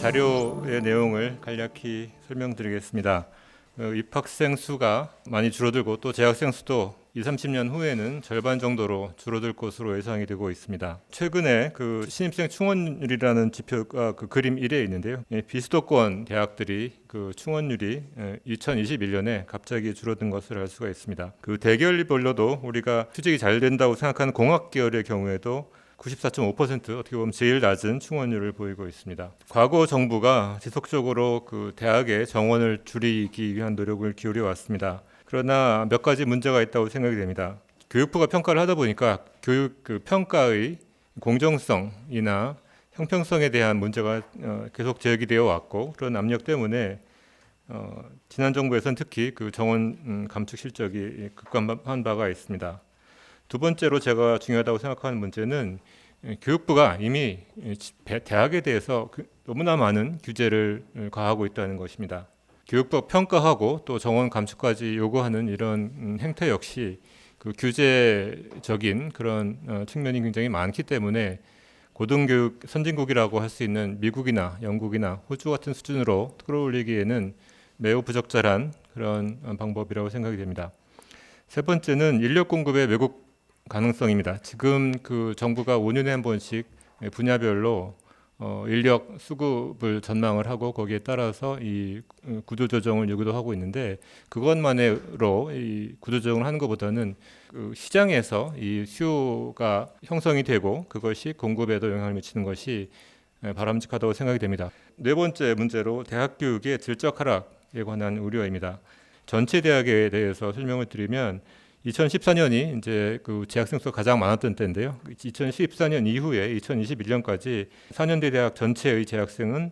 자료의 내용을 간략히 설명드리겠습니다. 입학생 수가 많이 줄어들고 또 재학생 수도 20-30년 후에는 절반 정도로 줄어들 것으로 예상이 되고 있습니다. 최근에 그 신입생 충원율이라는 지표가 그 그림 1에 있는데요. 비수도권 대학들이 그 충원율이 2021년에 갑자기 줄어든 것을 알 수가 있습니다. 그 대결별로도 우리가 취직이 잘 된다고 생각하는 공학 계열의 경우에도 94.5% 어떻게 보면 제일 낮은 충원율을 보이고 있습니다. 과거 정부가 지속적으로 그 대학의 정원을 줄이기 위한 노력을 기울여 왔습니다. 그러나 몇 가지 문제가 있다고 생각이 됩니다. 교육부가 평가를 하다 보니까 교육 그 평가의 공정성이나 형평성에 대한 문제가 계속 제기되어 왔고, 그런 압력 때문에 지난 정부에서는 특히 그 정원 감축 실적이 급감한 바가 있습니다. 두 번째로 제가 중요하다고 생각하는 문제는 교육부가 이미 대학에 대해서 너무나 많은 규제를 가하고 있다는 것입니다. 교육부가 평가하고 또 정원 감축까지 요구하는 이런 행태 역시 그 규제적인 그런 측면이 굉장히 많기 때문에 고등교육 선진국이라고 할 수 있는 미국이나 영국이나 호주 같은 수준으로 끌어올리기에는 매우 부적절한 그런 방법이라고 생각이 됩니다. 세 번째는 인력 공급의 왜곡 가능성입니다. 지금 그 정부가 5년에 한 번씩 분야별로 인력 수급을 전망을 하고 거기에 따라서 이 구조 조정을 요구도 하고 있는데, 그것만으로 이 구조 조정을 하는 것보다는 그 시장에서 이 수요가 형성이 되고 그것이 공급에도 영향을 미치는 것이 바람직하다고 생각이 됩니다. 네 번째 문제로 대학 교육의 질적 하락에 관한 우려입니다. 전체 대학에 대해서 설명을 드리면 2014년이 이제 그 재학생 수가 가장 많았던 때인데요. 2014년 이후에 2021년까지 4년대 대학 전체의 재학생은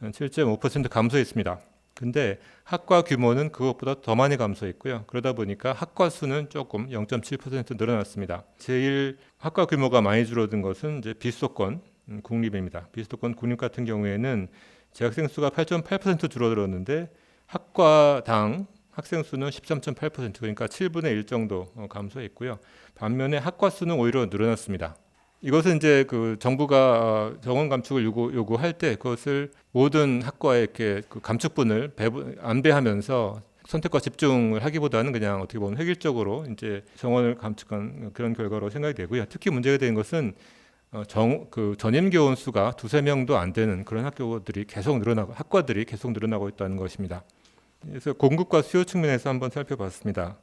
7.5% 감소했습니다. 근데 학과 규모는 그것보다 더 많이 감소했고요. 그러다 보니까 학과 수는 조금 0.7% 늘어났습니다. 제일 학과 규모가 많이 줄어든 것은 이제 비수도권 국립입니다. 비수도권 국립 같은 경우에는 재학생 수가 8.8% 줄어들었는데 학과당 학생 수는 13.8%, 그러니까 7분의 1 정도 감소했고요. 반면에 학과 수는 오히려 늘어났습니다. 이것은 이제 그 정부가 정원 감축을 요구할 때 그것을 모든 학과에 이렇게 그 감축분을 안배하면서 선택과 집중을 하기보다는 그냥 어떻게 보면 획일적으로 이제 정원을 감축한 그런 결과로 생각이 되고요. 특히 문제가 되는 것은 그 전임 교원 수가 2-3명도 안 되는 그런 학교들이 계속 늘어나고 학과들이 계속 늘어나고 있다는 것입니다. 그래서 공급과 수요 측면에서 한번 살펴봤습니다.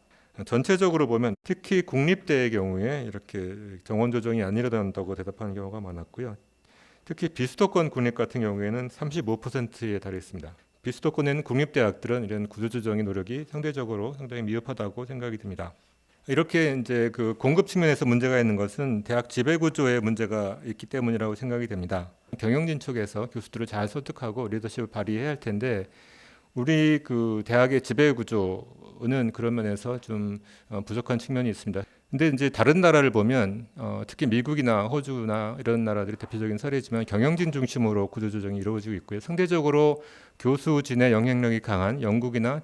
전체적으로 보면 특히 국립대의 경우에 이렇게 정원 조정이 안 일어난다고 대답하는 경우가 많았고요. 특히 비수도권 국립 같은 경우에는 35%에 달했습니다. 비수도권에는 국립대학들은 이런 구조조정의 노력이 상대적으로 상당히 미흡하다고 생각이 듭니다. 이렇게 이제 그 공급 측면에서 문제가 있는 것은 대학 지배 구조에 문제가 있기 때문이라고 생각이 됩니다. 경영진 쪽에서 교수들을 잘 설득하고 리더십을 발휘해야 할 텐데, 우리 그 대학의 지배 구조는 그런 면에서 좀 부족한 측면이 있습니다. 근데 이제 다른 나라를 보면 특히 미국이나 호주나 이런 나라들이 대표적인 사례지만 경영진 중심으로 구조 조정이 이루어지고 있고요. 상대적으로 교수진의 영향력이 강한 영국이나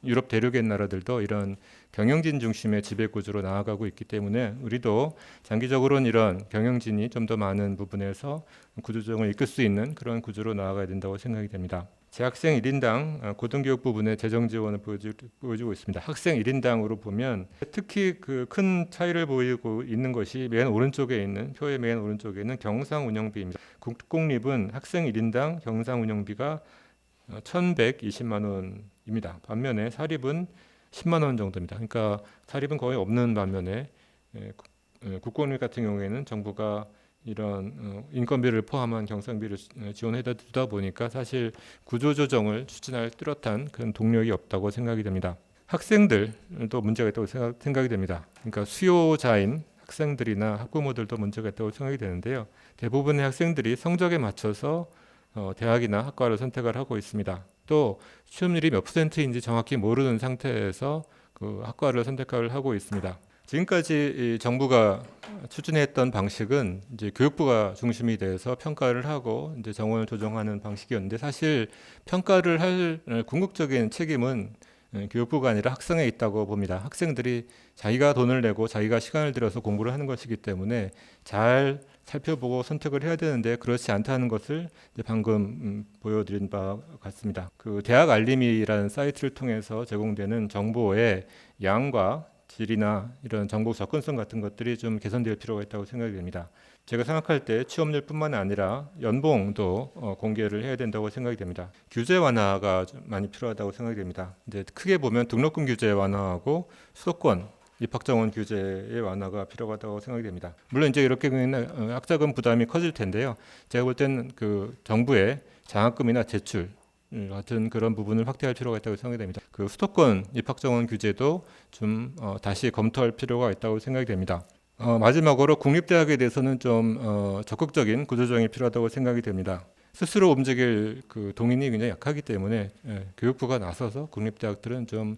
유럽 대륙의 나라들도 이런 경영진 중심의 지배 구조로 나아가고 있기 때문에 우리도 장기적으로는 이런 경영진이 좀 더 많은 부분에서 구조 조정을 이끌 수 있는 그런 구조로 나아가야 된다고 생각이 됩니다. 재학생 1인당 고등교육 부분의 재정 지원을 보여주고 있습니다. 학생 1인당으로 보면 특히 그 큰 차이를 보이고 있는 것이 맨 오른쪽에 있는 표의 맨 오른쪽에 있는 경상 운영비입니다. 국공립은 학생 1인당 경상 운영비가 1,120만 원입니다. 반면에 사립은 10만 원 정도입니다. 그러니까 사립은 거의 없는 반면에 국공립 같은 경우에는 정부가 이런 인건비를 포함한 경상비를 지원해 두다 보니까 사실 구조조정을 추진할 뚜렷한 그런 동력이 없다고 생각이 됩니다. 학생들도 문제가 있다고 생각이 됩니다. 그러니까 수요자인 학생들이나 학부모들도 문제가 있다고 생각이 되는데요. 대부분의 학생들이 성적에 맞춰서 대학이나 학과를 선택을 하고 있습니다. 또 취업률이 몇 %인지 정확히 모르는 상태에서 그 학과를 선택을 하고 있습니다. 지금까지 이 정부가 추진했던 방식은 이제 교육부가 중심이 돼서 평가를 하고 이제 정원을 조정하는 방식이었는데, 사실 평가를 할 궁극적인 책임은 교육부가 아니라 학생에 있다고 봅니다. 학생들이 자기가 돈을 내고 자기가 시간을 들여서 공부를 하는 것이기 때문에 잘 살펴보고 선택을 해야 되는데 그렇지 않다는 것을 이제 방금 보여드린 바 같습니다. 그 대학 알림이라는 사이트를 통해서 제공되는 정보의 양과 질이나 이런 정보 접근성 같은 것들이 좀 개선될 필요가 있다고 생각이 됩니다. 제가 생각할 때 취업률뿐만 아니라 연봉도 공개를 해야 된다고 생각이 됩니다. 규제 완화가 좀 많이 필요하다고 생각이 됩니다. 이제 크게 보면 등록금 규제 완화하고 수도권 입학 정원 규제의 완화가 필요하다고 생각이 됩니다. 물론 이제 이렇게 되면 학자금 부담이 커질 텐데요. 제가 볼 때는 그 정부의 장학금이나 대출 같은 그런 부분을 확대할 필요가 있다고 생각이 됩니다. 그 수도권 입학 정원 규제도 좀 다시 검토할 필요가 있다고 생각이 됩니다. 마지막으로 국립대학에 대해서는 좀 적극적인 구조조정이 필요하다고 생각이 됩니다. 스스로 움직일 그 동인이 굉장히 약하기 때문에 교육부가 나서서 국립대학들은 좀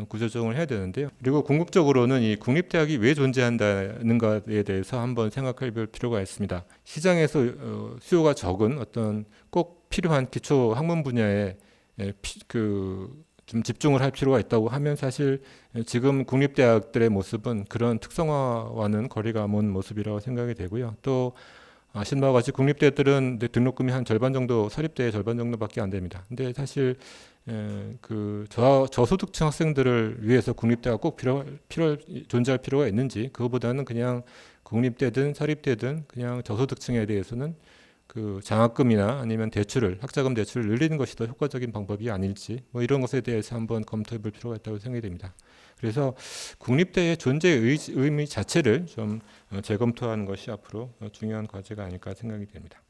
구조조정을 해야 되는데요. 그리고 궁극적으로는 이 국립대학이 왜 존재한다는가에 대해서 한번 생각해 볼 필요가 있습니다. 시장에서 수요가 적은 어떤 꼭 필요한 기초 학문 분야에 좀 집중을 할 필요가 있다고 하면 사실 지금 국립대학들의 모습은 그런 특성화와는 거리가 먼 모습이라고 생각이 되고요. 또 아시는 바와 같이 국립대들은 등록금이 한 절반 정도, 사립대의 절반 정도밖에 안 됩니다. 근데 사실 그 저소득층 학생들을 위해서 국립대가 꼭 존재할 필요가 있는지, 그거보다는 그냥 국립대든 사립대든 그냥 저소득층에 대해서는 그 장학금이나 아니면 학자금 대출을 늘리는 것이 더 효과적인 방법이 아닐지, 뭐 이런 것에 대해서 한번 검토해 볼 필요가 있다고 생각이 됩니다. 그래서 국립대의 존재의 의미 자체를 좀 재검토하는 것이 앞으로 중요한 과제가 아닐까 생각이 됩니다.